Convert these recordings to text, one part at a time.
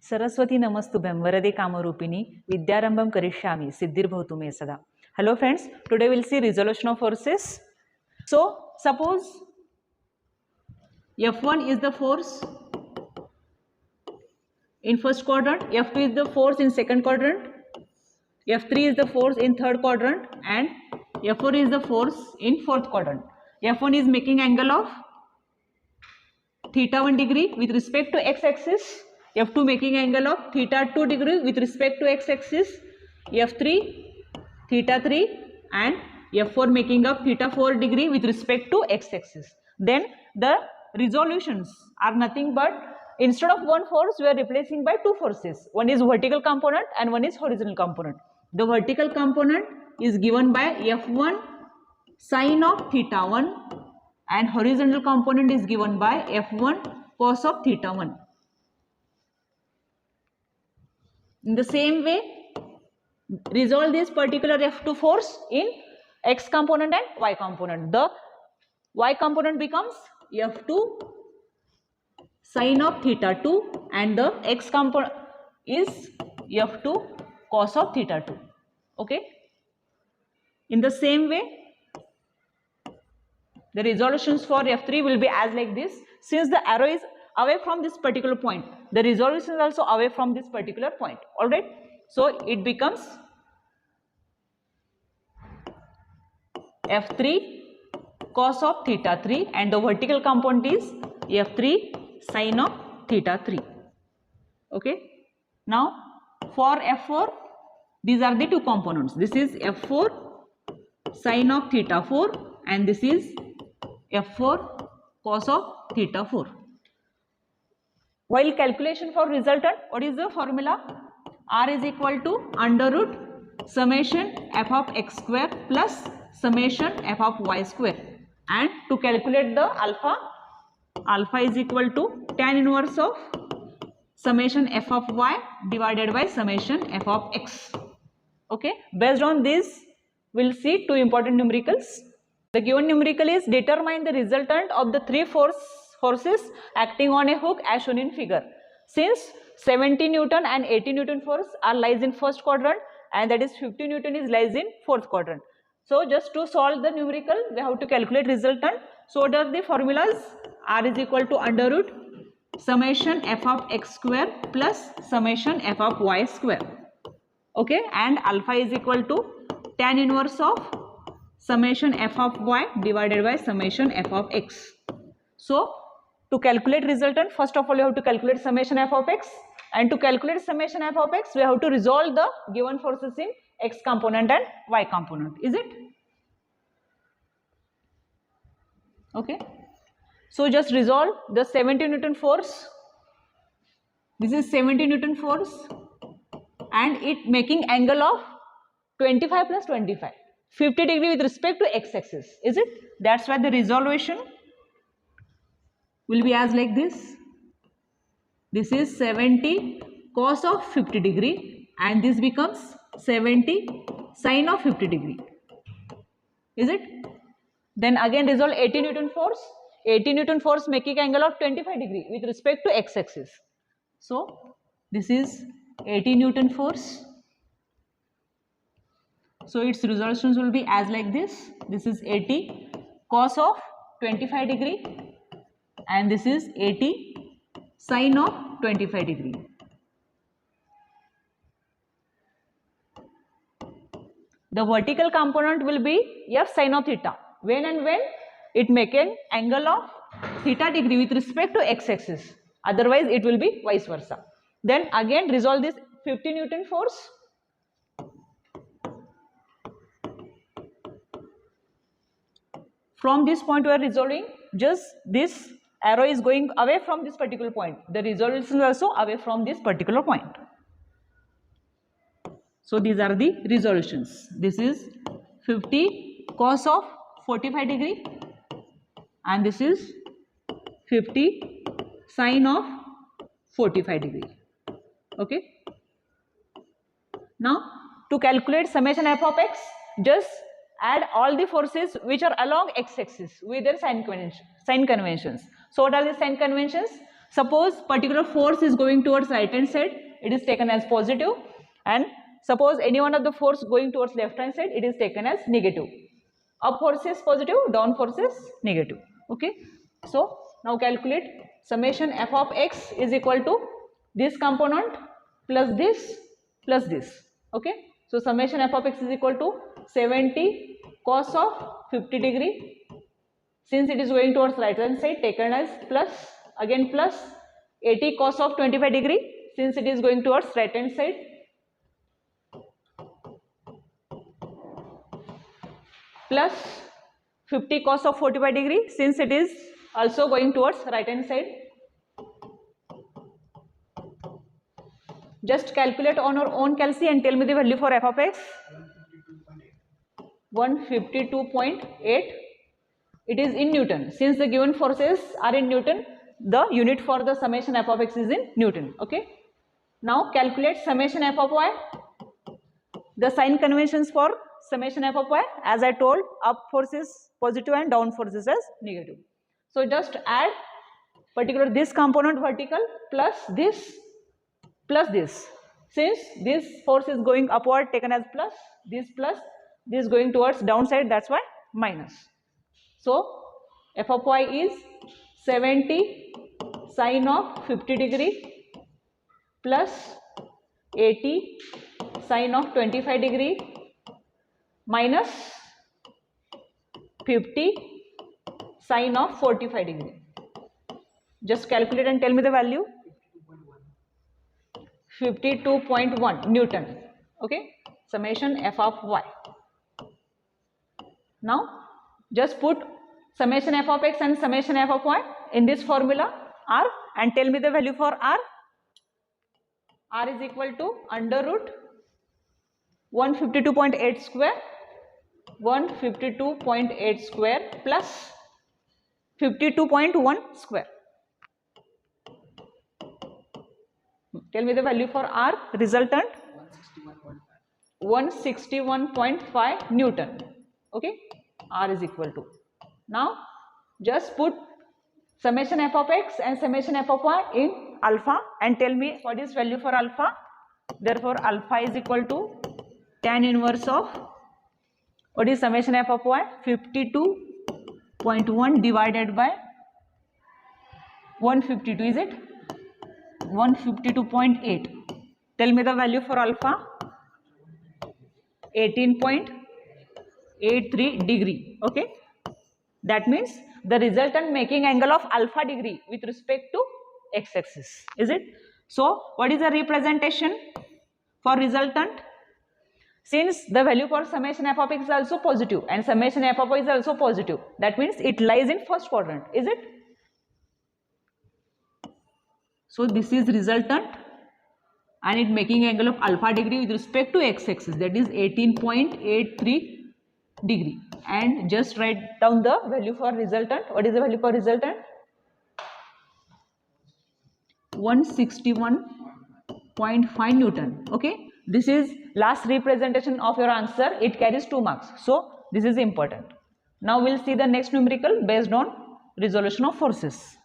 सरस्वती नमस्तुभ्यं वरदे कामरूपिणी विद्यारंभं करिष्यामि सिद्धिर्भवतु मे सदा. Hello friends, today we'll see resolution of forces. So suppose F1 is the force in first quadrant, F2 is the force in second quadrant, F3 is the force in third quadrant, and F4 is the force in fourth quadrant. F1 is making angle of theta 1 degree with respect to x-axis, F2 making angle of theta 2 degree with respect to x-axis, F3 theta 3 and F4 making up theta 4 degree with respect to x-axis. Then the resolutions are nothing but instead of one force we are replacing by two forces. One is vertical component and one is horizontal component. The vertical component is given by F1 sine of theta 1 and horizontal component is given by F1 cos of theta 1. In the same way, resolve this particular F2 force in x component and y component. The y component becomes F2 sine of theta 2 and the x component is F2 cos of theta 2. Okay. In the same way, the resolutions for F3 will be as like this. Since the arrow is away from this particular point, the resolution is also away from this particular point. Alright. So it becomes F3 cos of theta 3 and the vertical component is F3 sine of theta 3. Okay. Now for F4, these are the two components. This is F4 sine of theta 4 and this is F4 cos of theta 4. While calculation for resultant, what is the formula? R is equal to under root summation f of x square plus summation f of y square, and to calculate the alpha, alpha is equal to tan inverse of summation f of y divided by summation f of x. Okay, based on this we'll see two important numericals. The given numerical is determine the resultant of the three forces acting on a hook as shown in figure. Since 70 Newton and 80 Newton force are lies in first quadrant and that is 50 Newton is lies in fourth quadrant. So just to solve the numerical we have to calculate resultant. So what are the formulas? R is equal to under root summation f of x square plus summation f of y square. Okay, and alpha is equal to tan inverse of summation f of y divided by summation f of x. So to calculate resultant, first of all you have to calculate summation f of x, and to calculate summation f of x we have to resolve the given forces in x component and y component. Is it? Okay. So just resolve the 70 Newton force. This is 70 Newton force and it making angle of 25 plus 25. 50 degree with respect to x-axis. Is it? That's why the resolution will be as like this. This is 70 cos of 50 degree and this becomes 70 sine of 50 degree. Is it? Then again resolve 80 Newton force. 80 Newton force making angle of 25 degree with respect to x-axis. So this is 80 Newton force. So its resolutions will be as like this. This is 80 cos of 25 degree and this is 80 sine of 25 degree. The vertical component will be f sine of theta. When it make an angle of theta degree with respect to x-axis. Otherwise it will be vice versa. Then again resolve this 50 Newton force. From this point we are resolving, just this arrow is going away from this particular point. The resolution is also away from this particular point. So these are the resolutions. This is 50 cos of 45 degree and this is 50 sine of 45 degree. Okay. Now to calculate summation f of x, just add all the forces which are along x-axis with their sign conventions. So what are the sign conventions? Suppose particular force is going towards right hand side, it is taken as positive, and suppose any one of the force going towards left hand side, it is taken as negative. Up force is positive, down force is negative. Okay. So now calculate summation f of x is equal to this component plus this plus this. Okay. So summation f of x is equal to 70 cos of 50 degree. Since it is going towards right hand side, taken as plus, again plus 80 cos of 25 degree. Since it is going towards right hand side, plus 50 cos of 45 degree. Since it is also going towards right hand side. Just calculate on your own calci and tell me the value for f of x. 152.8. It is in Newton. Since the given forces are in Newton, the unit for the summation f of x is in Newton. Okay. Now calculate summation f of y. The sign conventions for summation f of y, as I told, up force is positive and down force is as negative. So just add particular this component vertical plus this plus this. Since this force is going upward, taken as plus, this going towards downside, that's why minus. So f of y is 70 sine of 50 degree plus 80 sine of 25 degree minus 50 sine of 45 degree. Just calculate and tell me the value. 52.1 Newton. Okay. Summation f of y. Now just put summation f of x and summation f of y in this formula r and tell me the value for r. R is equal to under root 152.8 square, 152.8 square plus 52.1 square. Tell me the value for R, resultant 161.5 Newton. Okay, R is equal to. Now just put summation f of x and summation f of y in alpha and tell me what is value for alpha. Therefore alpha is equal to tan inverse of, what is summation f of y? 52.1 divided by 152, is it? 152.8. Tell me the value for alpha. 18.83 degree. Okay. That means the resultant making angle of alpha degree with respect to x-axis. Is it? So what is the representation for resultant? Since the value for summation f of x is also positive and summation f of y is also positive, that means it lies in first quadrant. Is it? So this is resultant and it making angle of alpha degree with respect to x-axis, that is 18.83 degree. And just write down the value for resultant. What is the value for resultant? 161.5 Newton. Okay. This is last representation of your answer. It carries 2 marks. So this is important. Now we'll see the next numerical based on resolution of forces.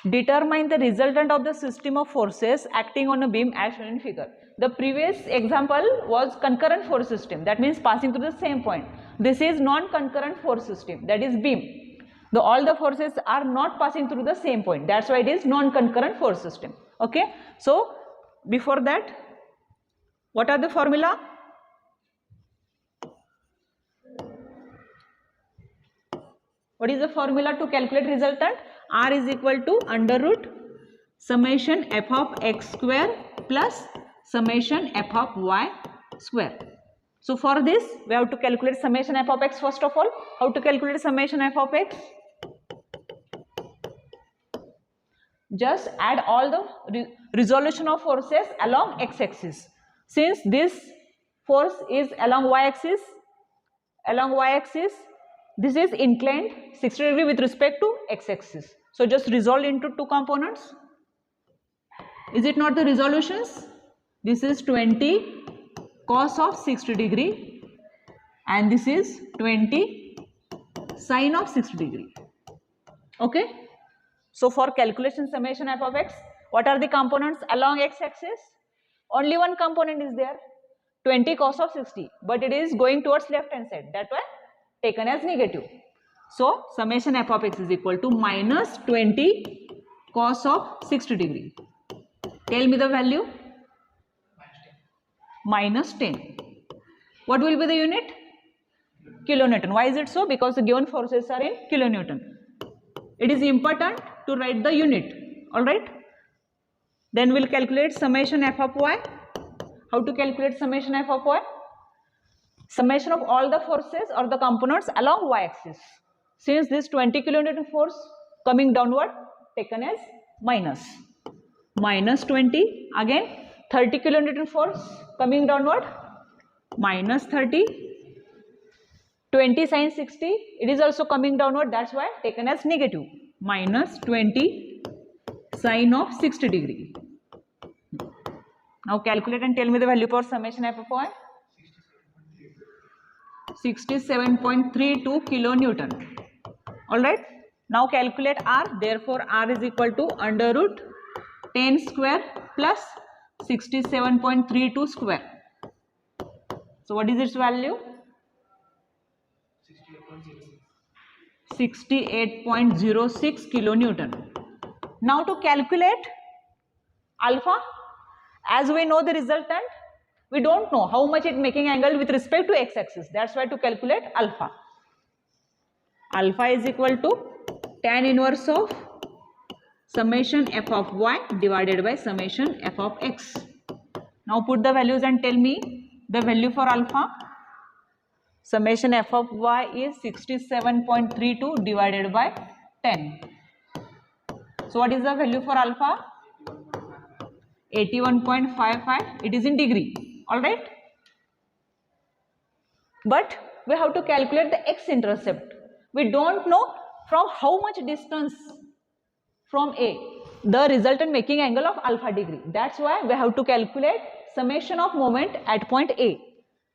Determine the resultant of the system of forces acting on a beam as shown in figure. The previous example was concurrent force system, that means passing through the same point. This is non-concurrent force system, that is beam. All the forces are not passing through the same point, that's why it is non-concurrent force system. Okay. So before that, what are the formula? What is the formula to calculate resultant? R is equal to under root summation f of x square plus summation f of y square. So for this we have to calculate summation f of x first of all. How to calculate summation f of x? Just add all the resolution of forces along x-axis. Since this force is along y-axis, this is inclined 60 degree with respect to x-axis. So just resolve into 2 components. Is it not the resolutions? This is 20 cos of 60 degree and this is 20 sine of 60 degree. Okay. So for calculation summation f of x, what are the components along x-axis? Only one component is there, 20 cos of 60, but it is going towards left hand side. That why taken as negative. So summation f of x is equal to minus 20 cos of 60 degree. Tell me the value. Minus 10. What will be the unit? Kilonewton. Why is it so? Because the given forces are in kilonewton. It is important to write the unit. Alright. Then we will calculate summation f of y. How to calculate summation f of y? Summation of all the forces or the components along y-axis. Since this 20 kilonewton force coming downward, taken as minus. Minus 20. Again 30 kilonewton force coming downward, minus 30. 20 sine 60, it is also coming downward, that's why taken as negative. Minus 20 sine of 60 degree. Now calculate and tell me the value for summation f of y. 67.32 kilonewton. Alright. Now calculate r. Therefore r is equal to under root 10 square plus 67.32 square. So what is its value? 68.06 kilonewton. Now to calculate alpha, as we know the resultant, we don't know how much it making angle with respect to x-axis. That's why to calculate alpha. Alpha is equal to tan inverse of summation f of y divided by summation f of x. Now put the values and tell me the value for alpha. Summation f of y is 67.32 divided by 10. So what is the value for alpha? 81.55. It is in degree. Alright. But we have to calculate the x-intercept. We don't know from how much distance from A the resultant making angle of alpha degree. That's why we have to calculate summation of moment at point A.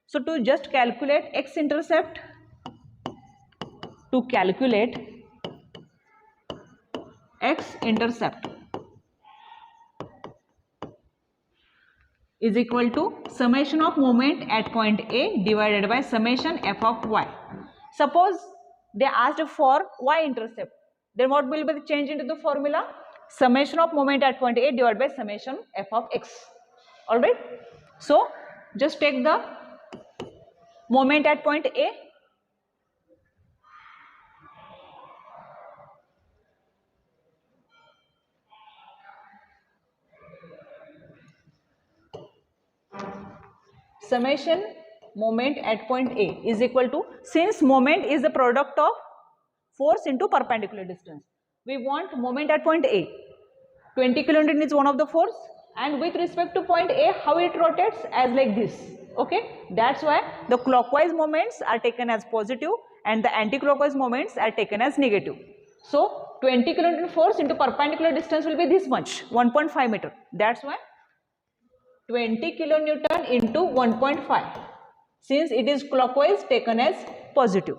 So to just calculate x-intercept, is equal to summation of moment at point A divided by summation f of y. Suppose they asked for y-intercept, then what will be the change into the formula? Summation of moment at point A divided by summation f of x. Alright. So just take the moment at point A. Summation moment at point A is equal to, since moment is the product of force into perpendicular distance, we want moment at point A. 20 kilonewton is one of the force, and with respect to point A, how it rotates? As like this. Okay, that's why the clockwise moments are taken as positive and the anti-clockwise moments are taken as negative. So 20 kilonewton force into perpendicular distance will be this much, 1.5 meter. That's why 20 kilonewton into 1.5. Since it is clockwise, taken as positive.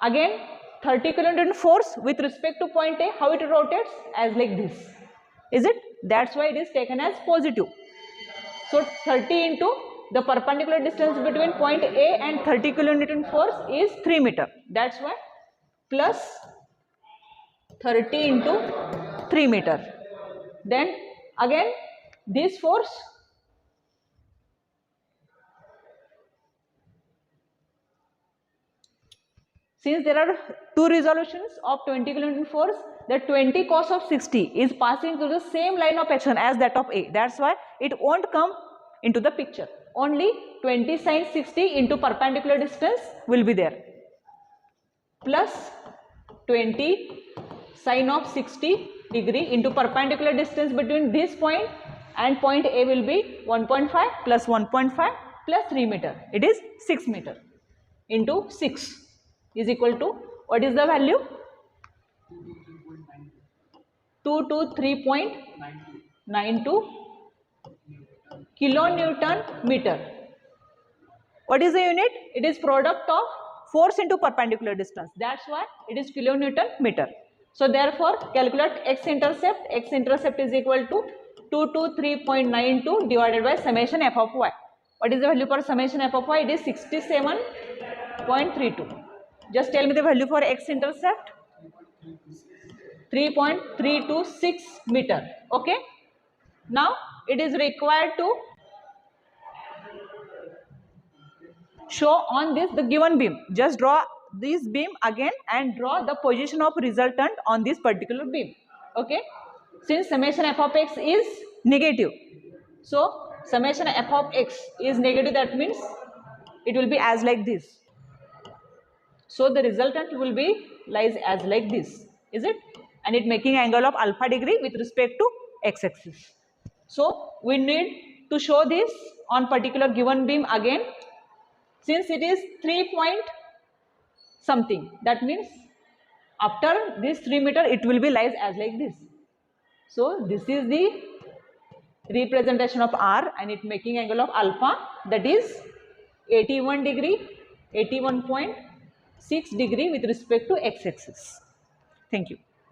Again 30 kilonewton force with respect to point A, how it rotates? As like this. Is it? That's why it is taken as positive. So 30 into the perpendicular distance between point A and 30 kilonewton force is 3 meter. That's why plus 30 into 3 meter. Then again this force, since there are two resolutions of 20 kilonewton force, the 20 cos of 60 is passing through the same line of action as that of A. That's why it won't come into the picture. Only 20 sine 60 into perpendicular distance will be there. Plus 20 sine of 60 degree into perpendicular distance between this point and point A will be 1.5 plus 1.5 plus 3 meter. It is 6 meter into 6 is equal to, what is the value? 223.92 kilonewton meter. What is the unit? It is product of force into perpendicular distance. That's why it is kilonewton meter. So therefore calculate x intercept. X intercept is equal to 223.92 divided by summation f of y. What is the value for summation f of y? It is 67.32. Just tell me the value for x intercept. 3.326 meter. Okay. Now it is required to show on this the given beam. Just draw this beam again and draw the position of resultant on this particular beam. Okay. Since summation f of x is negative, so summation f of x is negative, that means it will be as like this. So the resultant will be lies as like this, is it? And it making angle of alpha degree with respect to x axis. So we need to show this on particular given beam again. Since it is 3 point something, that means after this 3 meter it will be lies as like this. So this is the representation of R and it making angle of alpha, that is 81 degree, 81.6 degree with respect to x axis. Thank you.